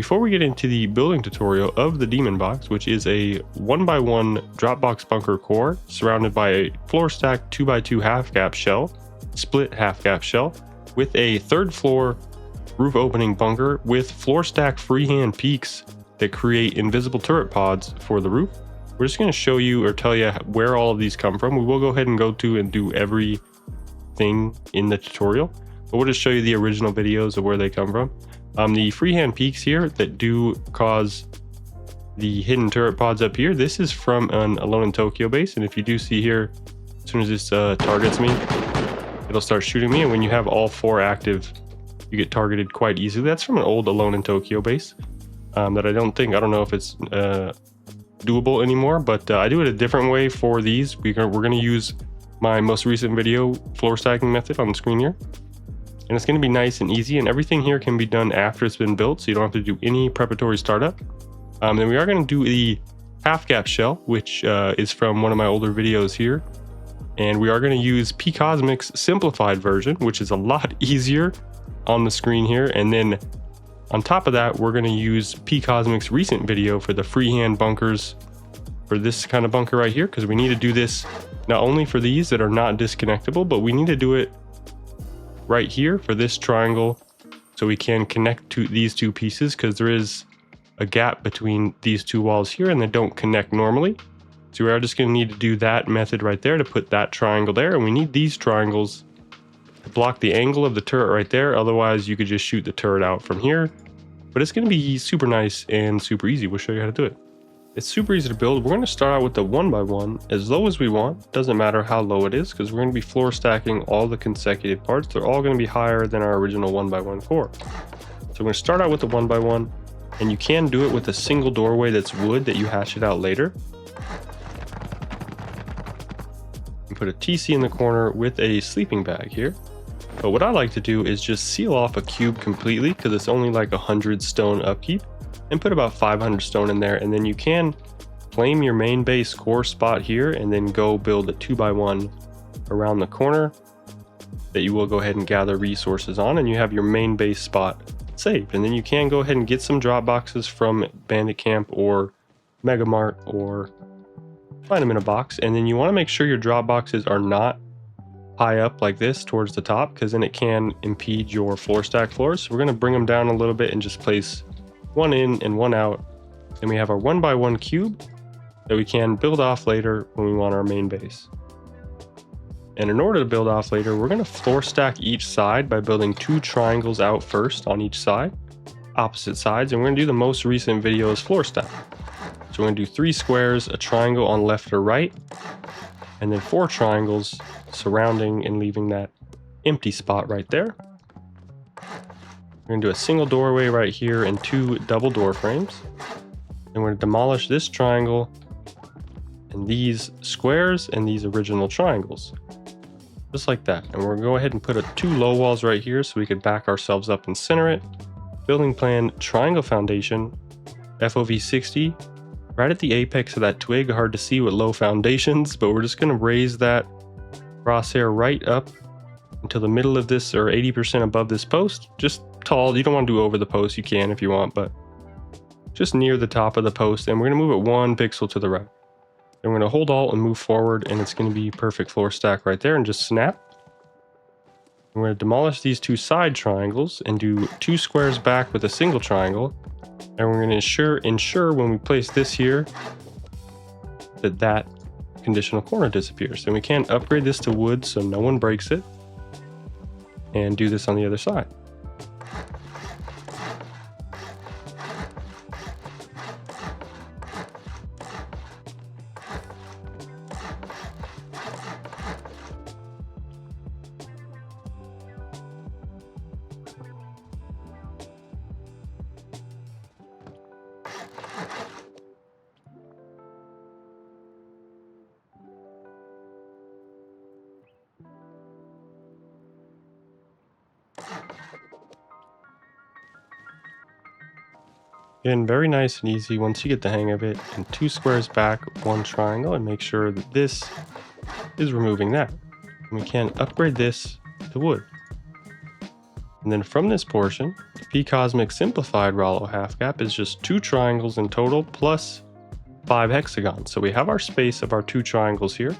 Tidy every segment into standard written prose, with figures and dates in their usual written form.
before we get into the building tutorial of the demon box, which is a 1x1 dropbox bunker core surrounded by a Floorstack 2x2 half-gap shell, split half-gap shell, with a third floor roof opening bunker with Floorstack freehand peaks that create invisible turret pods for the roof. We're just going to show you or tell you where all of these come from. We will go ahead and go to and do everything in the tutorial, but we'll just show you the original videos of where they come from. The freehand peaks here that do cause the hidden turret pods up here, this is from an Alone in Tokyo base, and if you do see here, as soon as this targets me, it'll start shooting me, and when you have all 4 active, you get targeted quite easily. That's from an old Alone in Tokyo base that I don't know if it's doable anymore, but I do it a different way for these. We're going to use my most recent video floor stacking method on the screen here. And it's going to be nice and easy, and everything here can be done after it's been built, so you don't have to do any preparatory startup. Then we are going to do the half gap shell, which is from one of my older videos here. And we are going to use P Cosmic's simplified version, which is a lot easier on the screen here. And then on top of that, we're going to use P Cosmic's recent video for the freehand bunkers for this kind of bunker right here, because we need to do this not only for these that are not disconnectable, but we need to do it right here for this triangle so we can connect to these 2 pieces, because there is a gap between these 2 walls here and they don't connect normally. So we are just going to need to do that method right there to put that triangle there, and we need these triangles to block the angle of the turret right there. Otherwise you could just shoot the turret out from here, but it's going to be super nice and super easy. We'll show you how to do it. It's super easy to build. We're going to start out with the 1x1 as low as we want. Doesn't matter how low it is, because we're going to be floor stacking all the consecutive parts. They're all going to be higher than our original 1x1 core. So we're going to start out with the 1x1, and you can do it with a single doorway that's wood that you hash it out later. And put a TC in the corner with a sleeping bag here. But what I like to do is just seal off a cube completely, because it's only like 100 stone upkeep, and put about 500 stone in there, and then you can claim your main base core spot here and then go build a 2x1 around the corner that you will go ahead and gather resources on, and you have your main base spot saved. And then you can go ahead and get some drop boxes from Bandit Camp or Mega Mart, or find them in a box. And then you want to make sure your drop boxes are not high up like this towards the top, because then it can impede your floor stack floors. So we're going to bring them down a little bit and just place 1 in and 1 out. And we have our 1x1 cube that we can build off later when we want our main base. And in order to build off later, we're going to floor stack each side by building 2 triangles out first on each side, opposite sides. And we're going to do the most recent video's floor stack. So we're going to do 3 squares, a triangle on left or right, and then 4 triangles surrounding and leaving that empty spot right there. We're going to do a single doorway right here and 2 double door frames. And we're going to demolish this triangle and these squares and these original triangles. Just like that. And we're going to go ahead and put 2 low walls right here so we can back ourselves up and center it. Building plan, triangle foundation, FOV 60, right at the apex of that twig. Hard to see with low foundations, but we're just going to raise that crosshair right up until the middle of this, or 80% above this post. Just tall. You don't want to do over the post. You can if you want, but just near the top of the post. And we're going to move it 1 pixel to the right. And we're going to hold Alt and move forward, and it's going to be perfect floor stack right there, and just snap. We're going to demolish these 2 side triangles and do 2 squares back with a single triangle. And we're going to ensure when we place this here that conditional corner disappears. And we can upgrade this to wood so no one breaks it, and do this on the other side. Again, very nice and easy once you get the hang of it. And 2 squares back, 1 triangle, and make sure that this is removing that. And we can upgrade this to wood. And then from this portion, P Cosmic Simplified Rollo half gap is just 2 triangles in total plus 5 hexagons. So we have our space of our 2 triangles here.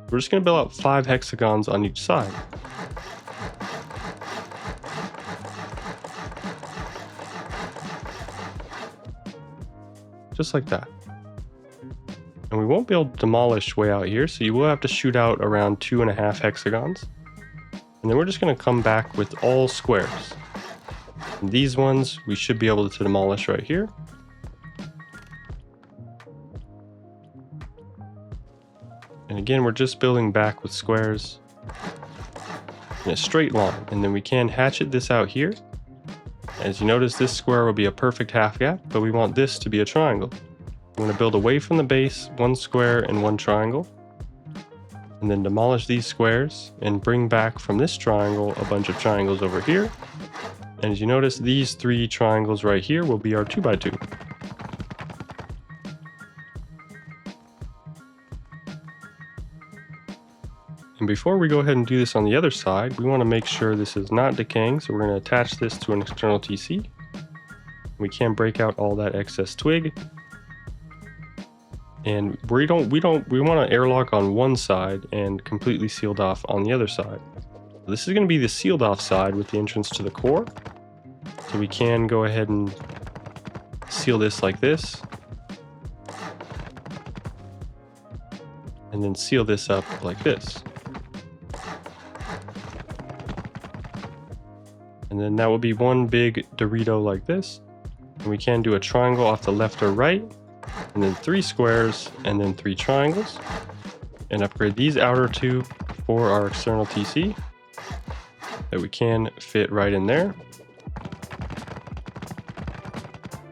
We're just going to build out 5 hexagons on each side. Just like that. And we won't be able to demolish way out here, so you will have to shoot out around 2.5 hexagons. And then we're just going to come back with all squares. And these ones we should be able to demolish right here. And again, we're just building back with squares in a straight line. And then we can hatchet this out here. As you notice, this square will be a perfect half gap, but we want this to be a triangle. I'm going to build away from the base, 1 square and 1 triangle. And then demolish these squares and bring back from this triangle a bunch of triangles over here. And as you notice, these 3 triangles right here will be our 2x2. And before we go ahead and do this on the other side, we want to make sure this is not decaying, so we're going to attach this to an external TC. We can break out all that excess twig. And we want to airlock on one side and completely sealed off on the other side. This is going to be the sealed off side with the entrance to the core. So we can go ahead and seal this like this. And then seal this up like this. And then that will be one big Dorito like this. And we can do a triangle off the left or right. And then 3 squares and then 3 triangles. And upgrade these outer 2 for our external TC. That we can fit right in there.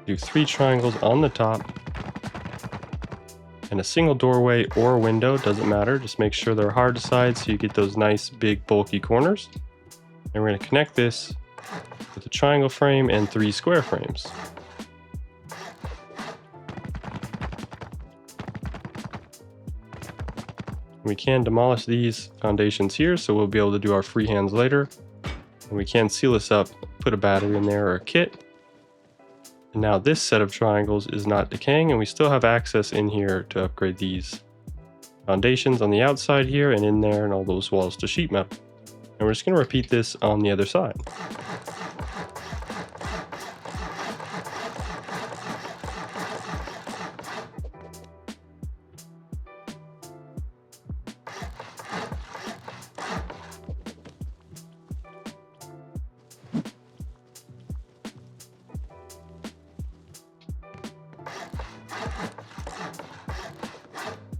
Do 3 triangles on the top. And a single doorway or window, doesn't matter. Just make sure they're hard to side so you get those nice big bulky corners. And we're going to connect this with a triangle frame and 3 square frames. We can demolish these foundations here, so we'll be able to do our freehands later. And we can seal this up, put a battery in there or a kit. And now this set of triangles is not decaying, and we still have access in here to upgrade these foundations on the outside here and in there and all those walls to sheet metal. And we're just going to repeat this on the other side.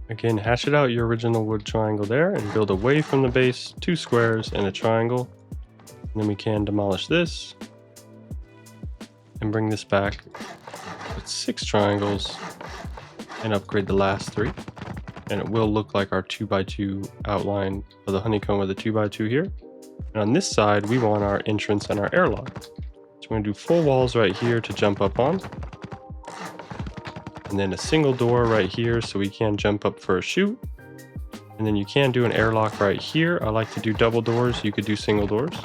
Again, hatchet out your original wood triangle there and build away from the base 2 squares and a triangle. And then we can demolish this and bring this back with 6 triangles and upgrade the last 3. And it will look like our 2x2 outline of the honeycomb with a 2x2 here. And on this side, we want our entrance and our airlock. So we're going to do full walls right here to jump up on. And then a single door right here so we can jump up for a chute. And then you can do an airlock right here. I like to do double doors. You could do single doors.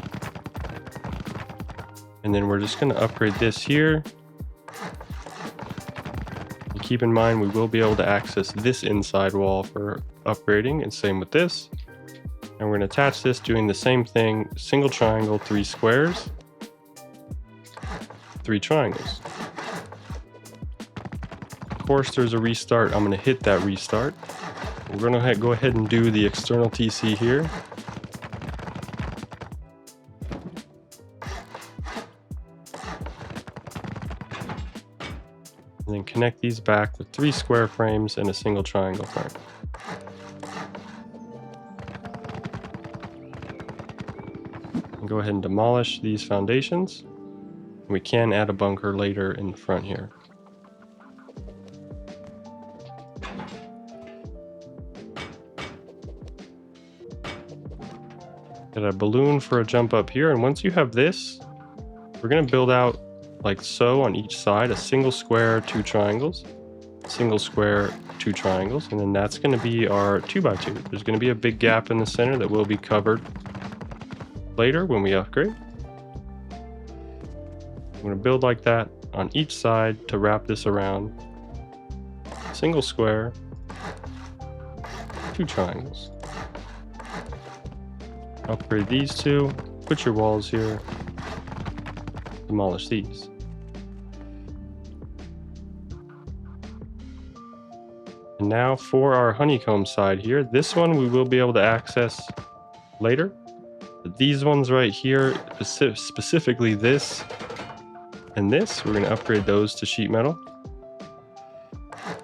And then we're just going to upgrade this here. And keep in mind we will be able to access this inside wall for upgrading, and same with this. And we're going to attach this doing the same thing. Single triangle, 3 squares, 3 triangles. Of course, there's a restart. I'm going to hit that restart. We're going to go ahead and do the external TC here. And then connect these back with 3 square frames and a single triangle frame. And go ahead and demolish these foundations. We can add a bunker later in the front here. Get a balloon for a jump up here, and once you have this, we're going to build out like so on each side, a single square, 2 triangles, single square, 2 triangles, and then that's going to be our 2x2. There's going to be a big gap in the center that will be covered later when we upgrade. I'm going to build like that on each side to wrap this around. Single square, 2 triangles. Upgrade these 2, put your walls here, demolish these. And now for our honeycomb side here, this one we will be able to access later. But these ones right here, specifically this and this, we're going to upgrade those to sheet metal.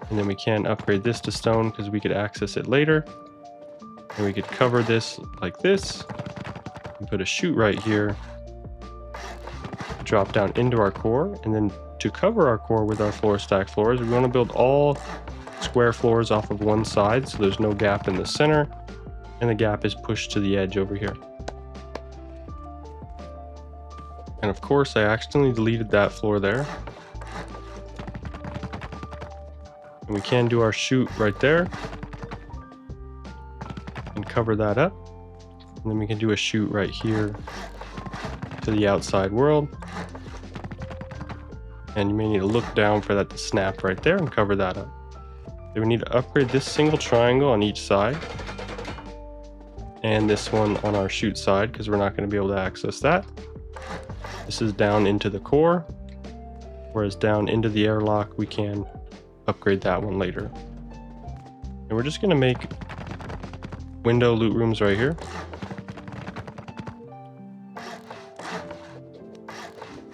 And then we can upgrade this to stone because we could access it later. And we could cover this like this and put a chute right here, drop down into our core. And then to cover our core with our floor stack floors, we want to build all square floors off of one side so there's no gap in the center and the gap is pushed to the edge over here. And of course I accidentally deleted that floor there. And we can do our chute right there and cover that up. And then we can do a chute right here to the outside world. And you may need to look down for that to snap right there and cover that up. Then we need to upgrade this single triangle on each side. And this one on our chute side because we're not going to be able to access that. This is down into the core, whereas down into the airlock we can upgrade that one later. And we're just going to make window loot rooms right here.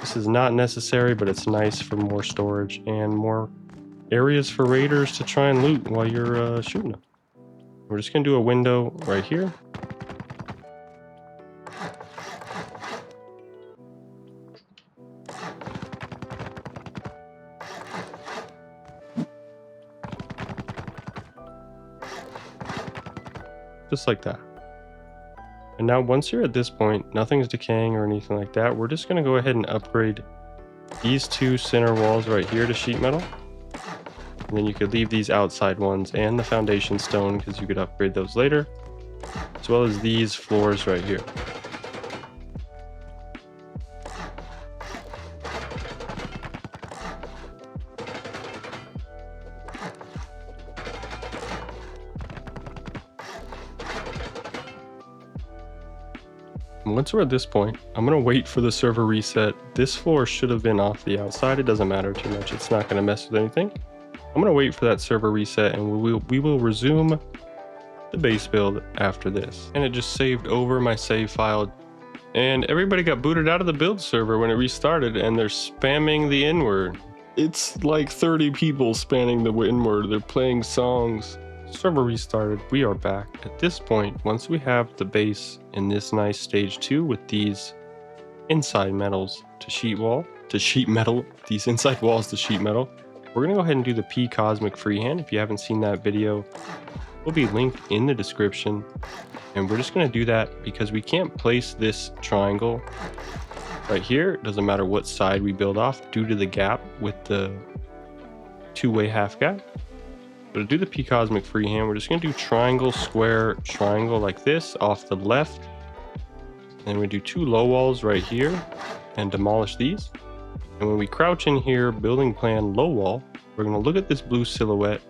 This is not necessary, but it's nice for more storage and more areas for raiders to try and loot while you're shooting them. We're just going to do a window right here. Just like that. And now once you're at this point, nothing's decaying or anything like that, we're just going to go ahead and upgrade these 2 center walls right here to sheet metal. And then you could leave these outside ones and the foundation stone because you could upgrade those later, as well as these floors right here. And once we're at this point, I'm going to wait for the server reset. This floor should have been off the outside. It doesn't matter too much. It's not going to mess with anything. I'm going to wait for that server reset and we will resume the base build after this. And it just saved over my save file. And everybody got booted out of the build server when it restarted and they're spamming the N-word. It's like 30 people spamming the N-word. They're playing songs. Server restarted. We are back. At this point, once we have the base in this nice stage 2 with these inside metals to sheet metal, these inside walls to sheet metal, we're going to go ahead and do the P Cosmic freehand. If you haven't seen that video, it will be linked in the description. And we're just going to do that because we can't place this triangle right here. It doesn't matter what side we build off due to the gap with the 2-way half gap. But to do the P Cosmic freehand, we're just going to do triangle, square, triangle like this off the left. And we do 2 low walls right here and demolish these. And when we crouch in here, building plan low wall, we're going to look at this blue silhouette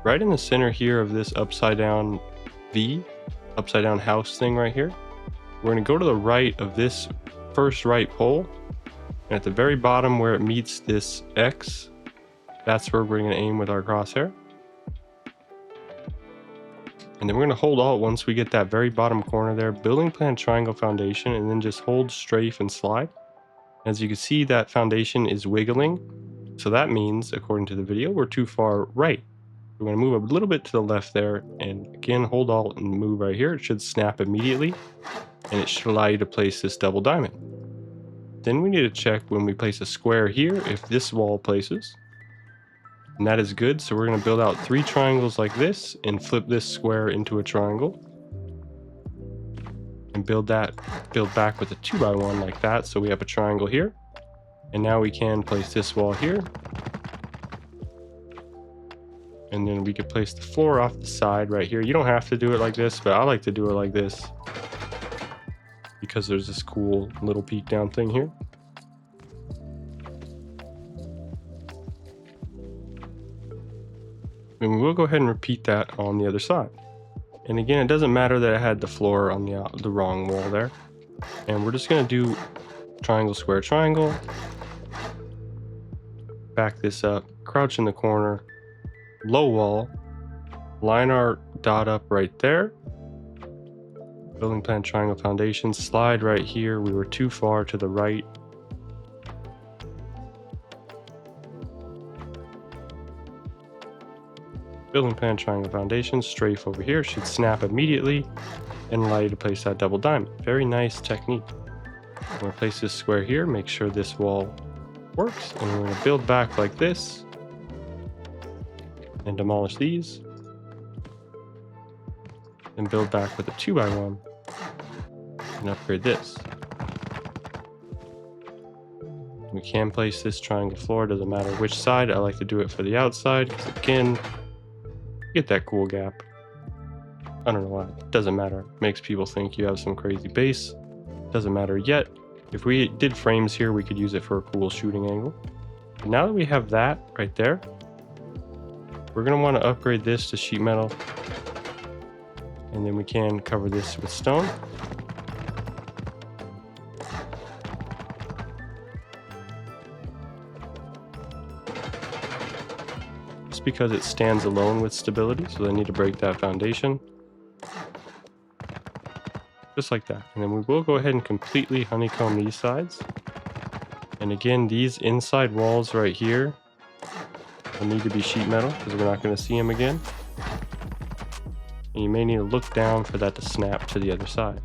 right in the center here of this upside down V, upside down house thing right here. We're going to go to the right of this first right pole. And at the very bottom where it meets this X, that's where we're going to aim with our crosshair. And then we're going to hold Alt once we get that very bottom corner there, building plan triangle foundation, and then just hold strafe and slide. As you can see, that foundation is wiggling. So that means, according to the video, we're too far right. We're going to move a little bit to the left there, and again, hold Alt and move right here. It should snap immediately, and it should allow you to place this double diamond. Then we need to check when we place a square here if this wall places. And that is good, so we're going to build out 3 triangles like this and flip this square into a triangle. And build back with a 2x1 like that, so we have a triangle here. And now we can place this wall here. And then we could place the floor off the side right here. You don't have to do it like this, but I like to do it like this because there's this cool little peek down thing here. And we will go ahead and repeat that on the other side. And again, it doesn't matter that I had the floor on the wrong wall there. And we're just going to do triangle, square, triangle. Back this up, crouch in the corner, low wall, line our dot up right there. Building plan, triangle, foundation, slide right here. We were too far to the right. Building plan, triangle, foundation, strafe over here, should snap immediately and allow you to place that double diamond. Very nice technique. I'm going to place this square here, make sure this wall works, and we're going to build back like this and demolish these and build back with a 2x1 and upgrade this. We can place this triangle floor, doesn't matter which side. I like to do it for the outside because again, get that cool gap. I don't know why, it doesn't matter. It makes people think you have some crazy base. Doesn't matter yet. If we did frames here, we could use it for a cool shooting angle. But now that we have that right there, we're going to want to upgrade this to sheet metal. And then we can cover this with stone. Just because it stands alone with stability, so they need to break that foundation. Just like that. And then we will go ahead and completely honeycomb these sides. And again, these inside walls right here will need to be sheet metal because we're not going to see them again. And you may need to look down for that to snap to the other side.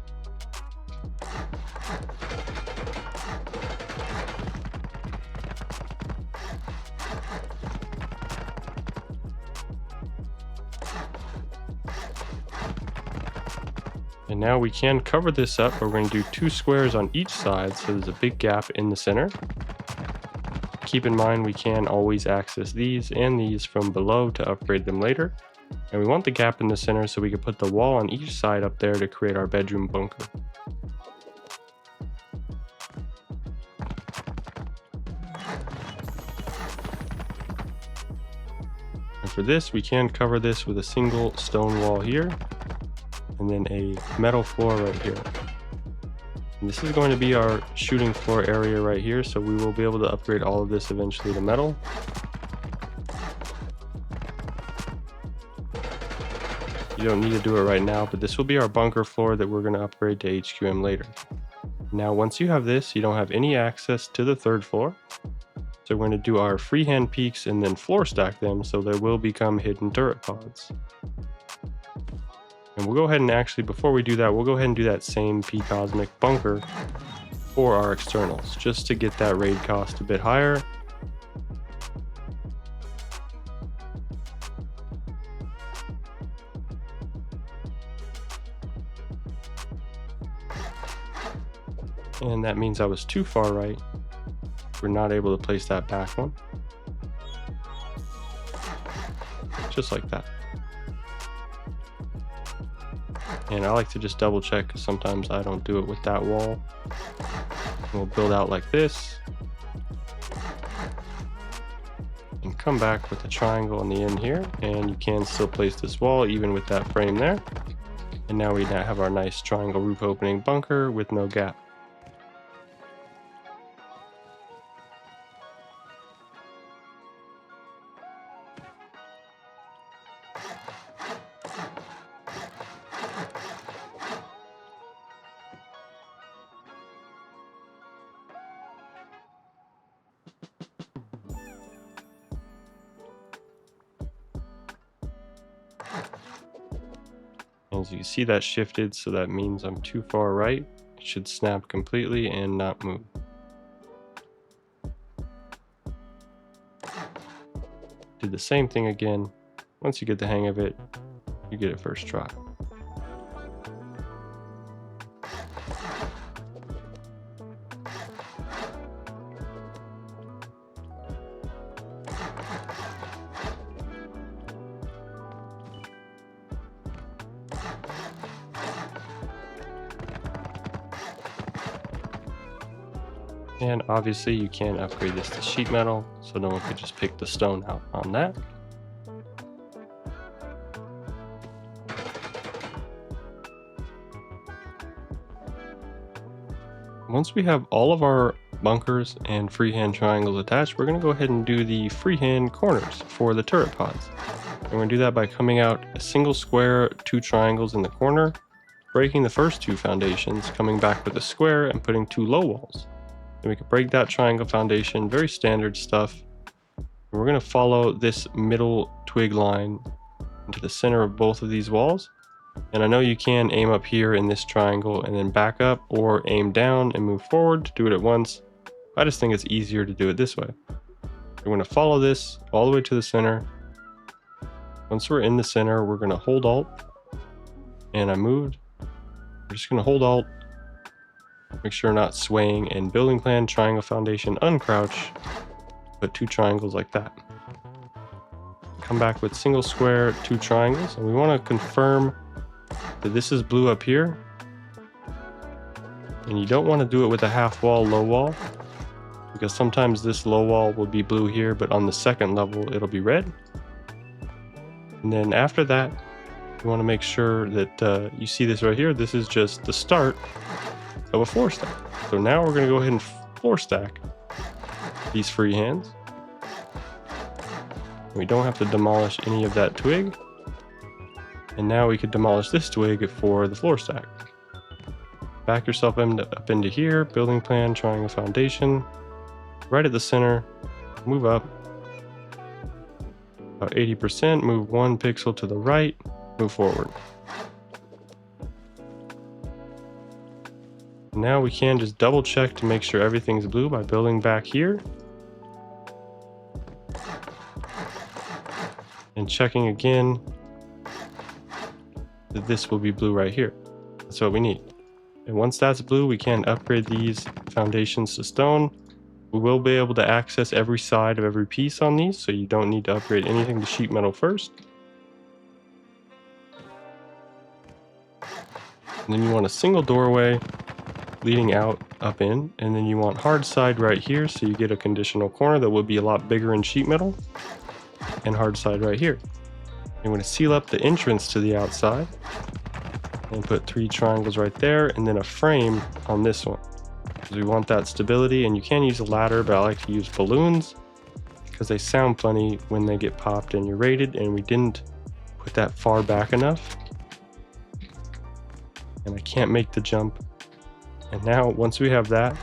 And now we can cover this up, but we're going to do 2 squares on each side, so there's a big gap in the center. Keep in mind we can always access these and these from below to upgrade them later. And we want the gap in the center so we can put the wall on each side up there to create our bedroom bunker. And for this, we can cover this with a single stone wall here. And then a metal floor right here. And this is going to be our shooting floor area right here, so we will be able to upgrade all of this eventually to metal. You don't need to do it right now, but this will be our bunker floor that we're going to upgrade to HQM later. Now once you have this, you don't have any access to the 3rd floor. So we're going to do our freehand peaks and then floor stack them so they will become hidden turret pods. And we'll go ahead and actually, before we do that, we'll go ahead and do that same P Cosmic bunker for our externals, just to get that raid cost a bit higher. And that means I was too far right. We're not able to place that back one. Just like that. And I like to just double check because sometimes I don't do it with that wall. We'll build out like this. And come back with a triangle on the end here. And you can still place this wall even with that frame there. And now we now have our nice triangle roof opening bunker with no gap. As you can see, that shifted, so that means I'm too far right. It should snap completely and not move. Do the same thing again. Once you get the hang of it, you get it first try. And obviously you can upgrade this to sheet metal, so no one could just pick the stone out on that. Once we have all of our bunkers and freehand triangles attached, we're going to go ahead and do the freehand corners for the turret pods. And we're going to do that by coming out a single square, 2 triangles in the corner, breaking the first 2 foundations, coming back with a square and putting 2 low walls. Then we can break that triangle foundation, very standard stuff. And we're going to follow this middle twig line into the center of both of these walls. And I know you can aim up here in this triangle and then back up, or aim down and move forward to do it at once. I just think it's easier to do it this way. We're going to follow this all the way to the center. Once we're in the center, we're going to hold Alt, and I moved. We're just going to hold Alt, make sure not swaying, and building plan, triangle foundation, uncrouch, put 2 triangles like that. Come back with single square, 2 triangles, and we want to confirm that this is blue up here. And you don't want to do it with a half wall, low wall, because sometimes this low wall will be blue here, but on the second level it'll be red. And then after that, you want to make sure that you see this right here. This is just the start of a floor stack. So now we're going to go ahead and floor stack these freehands. We don't have to demolish any of that twig. And now we could demolish this twig for the floor stack. Back yourself up into here, building plan, triangle foundation, right at the center, move up about 80%, move 1 pixel to the right, move forward. Now we can just double check to make sure everything's blue by building back here and checking again that this will be blue right here. That's what we need. And once that's blue, we can upgrade these foundations to stone. We will be able to access every side of every piece on these, so you don't need to upgrade anything to sheet metal first. And then you want a single doorway leading out, up in, and then you want hard side right here, so you get a conditional corner that will be a lot bigger in sheet metal, and hard side right here. I'm going to seal up the entrance to the outside and put 3 triangles right there, and then a frame on this one, because we want that stability. And you can use a ladder, but I like to use balloons because they sound funny when they get popped and you're rated, and we didn't put that far back enough, and I can't make the jump. And now once we have that,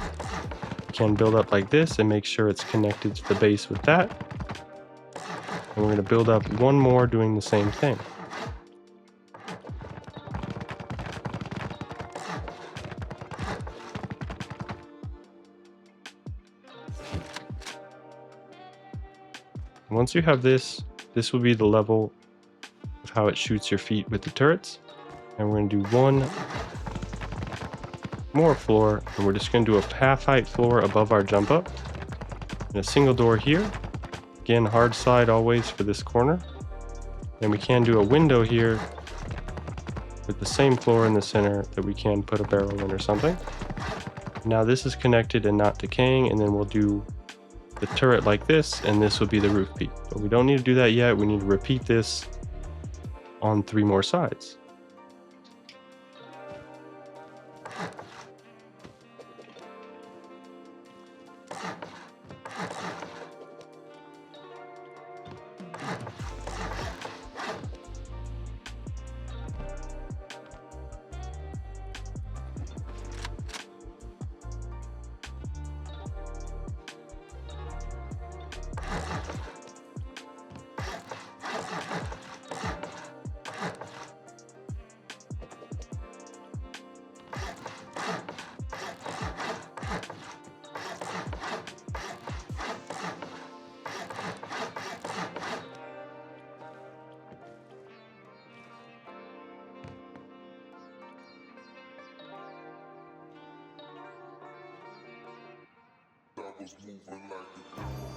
we can build up like this and make sure it's connected to the base with that. And we're going to build up one more doing the same thing. Once you have this, this will be the level of how it shoots your feet with the turrets. And we're going to do 1 more floor, and we're just going to do a half height floor above our jump up. And a single door here. Again, hard side always for this corner. And we can do a window here with the same floor in the center that we can put a barrel in or something. Now this is connected and not decaying, and then we'll do the turret like this, and this will be the roof peak. But we don't need to do that yet. We need to repeat this on 3 more sides. was moving like a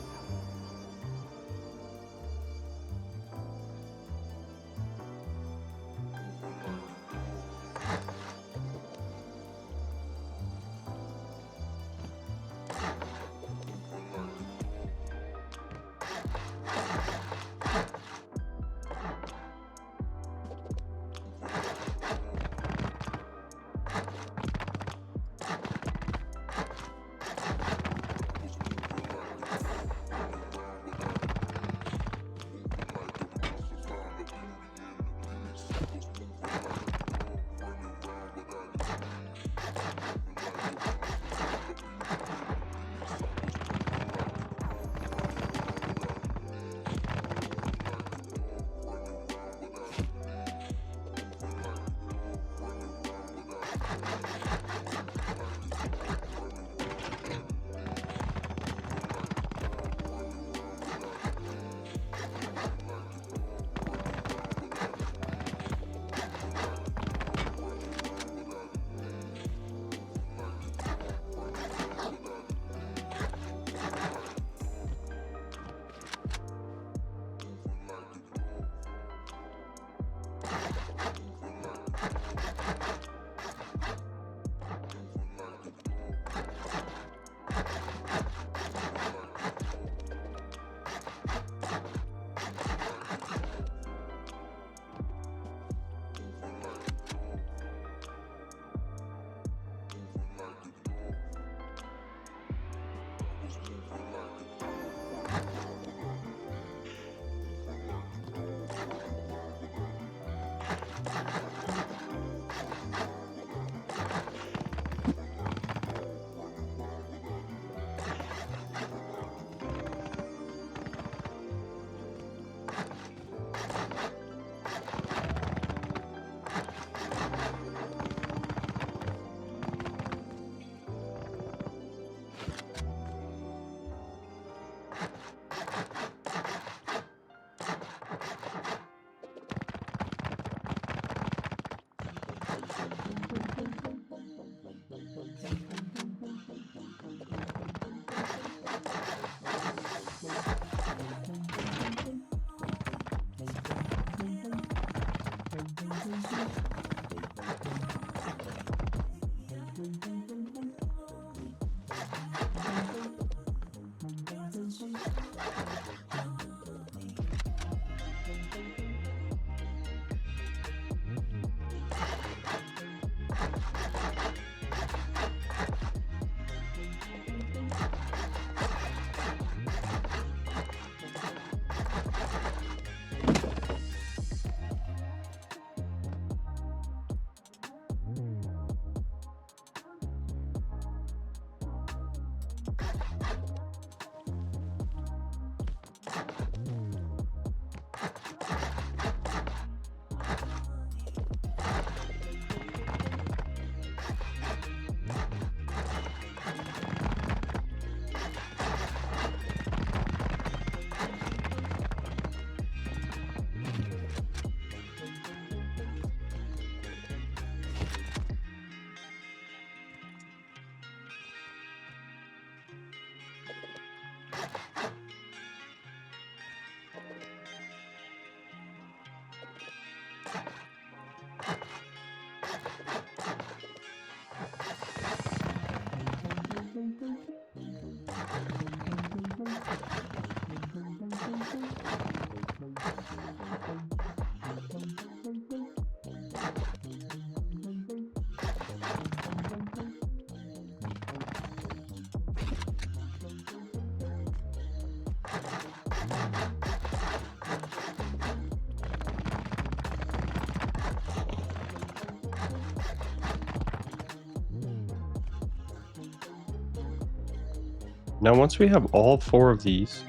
Now, once we have all 4 of these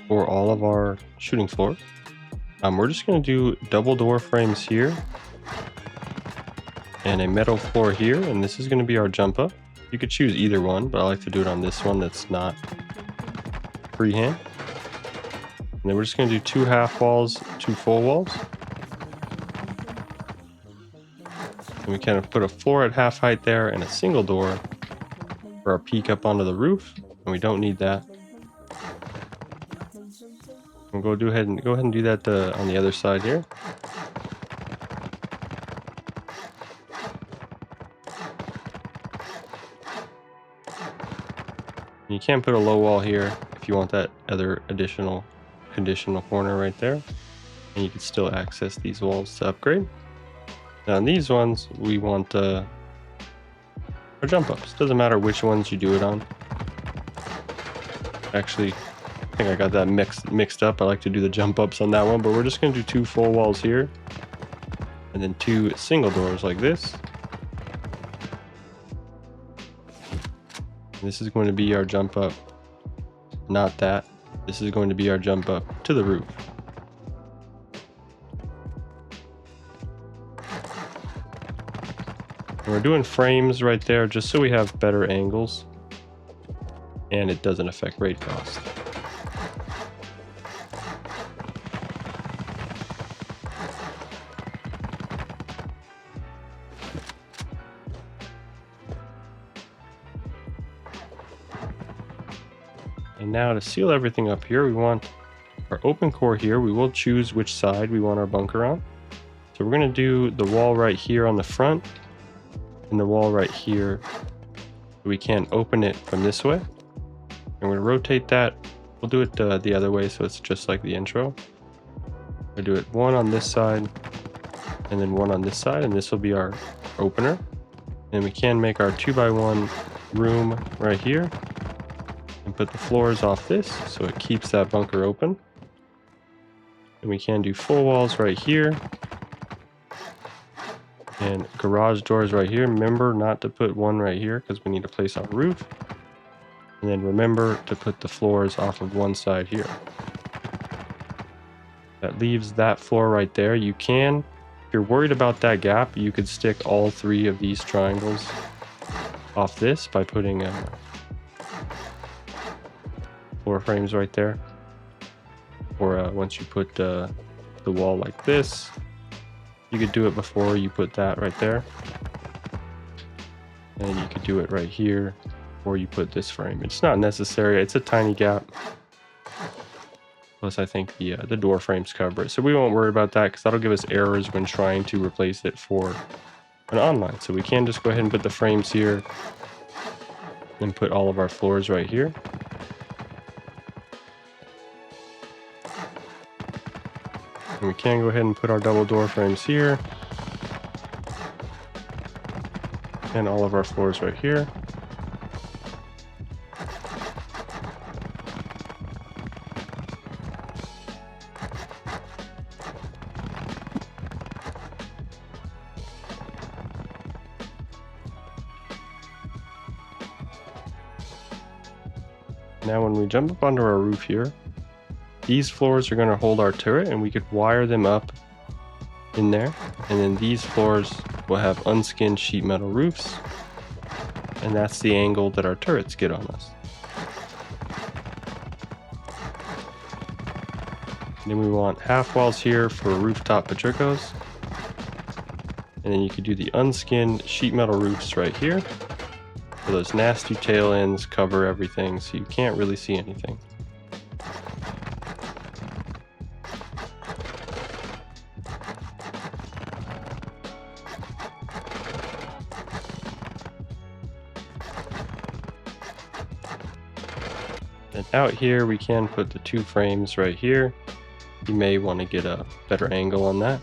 for all of our shooting floors, we're just going to do double door frames here and a metal floor here, and this is going to be our jump up. You could choose either one, but I like to do it on this one that's not freehand. And then we're just going to do 2 half walls, 2 full walls. And we kind of put a floor at half height there and a single door for our peak up onto the roof, and we don't need that. We'll go ahead and do that on the other side here. You can put a low wall here if you want that other additional conditional corner right there, and you can still access these walls to upgrade. Now on these ones we want our jump ups. Doesn't matter which ones you do it on. Actually, I think I got that mixed up. I like to do the jump ups on that one, but we're just going to do 2 full walls here and then 2 single doors like this. This is going to be our jump up, not that. This is going to be our jump up to the roof. And we're doing frames right there just so we have better angles and it doesn't affect rate cost. And now to seal everything up here, we want our open core here. We will choose which side we want our bunker on. So we're going to do the wall right here on the front and the wall right here. We can't open it from this way. And we're going to rotate that. We'll do it the other way so it's just like the intro. We'll do it 1 on this side and then 1 on this side, and this will be our opener. And we can make our 2x1 room right here and put the floors off this so it keeps that bunker open. And we can do full walls right here and garage doors right here. Remember not to put one right here because we need to place our roof. And then remember to put the floors off of one side here. That leaves that floor right there. You can, if you're worried about that gap, you could stick all 3 of these triangles off this by putting floor frames right there. Or once you put the wall like this, you could do it before you put that right there. And you could do it right here, or you put this frame. It's not necessary. It's a tiny gap. Plus, I think the door frames cover it. So we won't worry about that because that'll give us errors when trying to replace it for an online. So we can just go ahead and put the frames here and put all of our floors right here. And we can go ahead and put our double door frames here. And all of our floors right here. Now when we jump up onto our roof here, these floors are going to hold our turret, and we could wire them up in there. And then these floors will have unskinned sheet metal roofs, and that's the angle that our turrets get on us. And then we want half walls here for rooftop patricos. And then you could do the unskinned sheet metal roofs right here. So those nasty tail ends cover everything, so you can't really see anything. And out here we can put the two frames right here. You may want to get a better angle on that.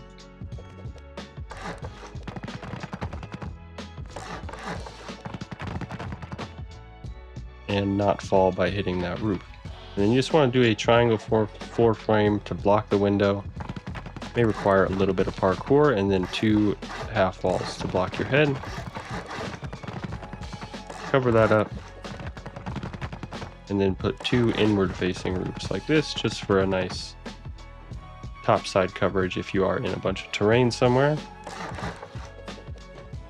And not fall by hitting that roof. And then you just want to do a triangle floor frame to block the window. May require a little bit of parkour, and then two half walls to block your head. Cover that up. And then put two inward facing roofs like this, just for a nice top side coverage if you are in a bunch of terrain somewhere.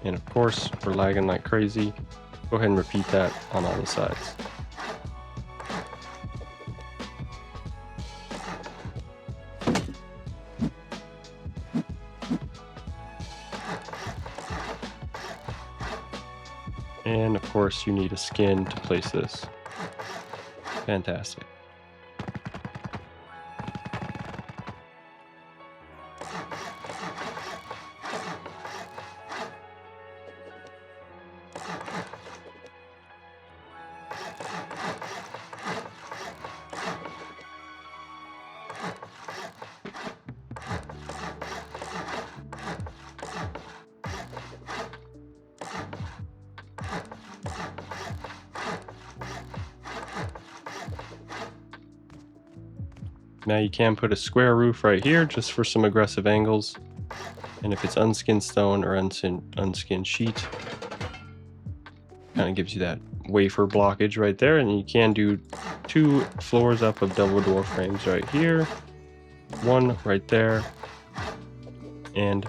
And of course, we're lagging like crazy. Go ahead and repeat that on all the sides. And of course, you need a skin to place this. Fantastic. Now you can put a square roof right here just for some aggressive angles. And if it's unskinned stone or unskinned sheet, kind of gives you that wafer blockage right there. And you can do two floors up of double door frames right here, one right there, and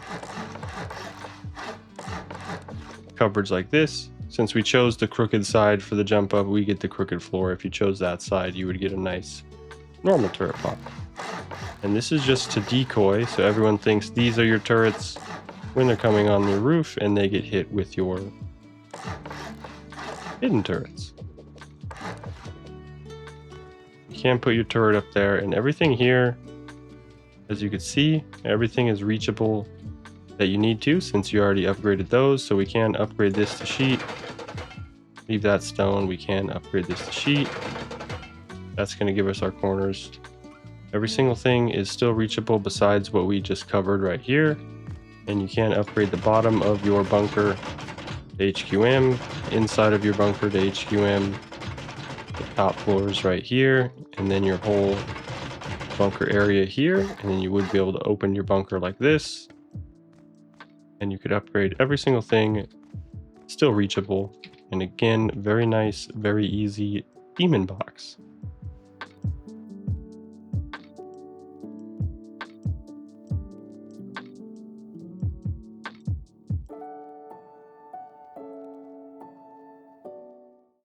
coverage like this. Since we chose the crooked side for the jump up, we get the crooked floor. If you chose that side, you would get a nice normal turret pop. And this is just to decoy, so everyone thinks these are your turrets when they're coming on the roof, and they get hit with your hidden turrets. You can put your turret up there, and everything here, as you can see, everything is reachable that you need to, since you already upgraded those. So we can upgrade this to sheet, leave that stone. We can upgrade this to sheet. That's going to give us our corners. Every single thing is still reachable besides what we just covered right here. And you can upgrade the bottom of your bunker to HQM, inside of your bunker to HQM, the top floors right here, and then your whole bunker area here. And then you would be able to open your bunker like this. And you could upgrade every single thing, still reachable. And again, very nice, very easy demon box.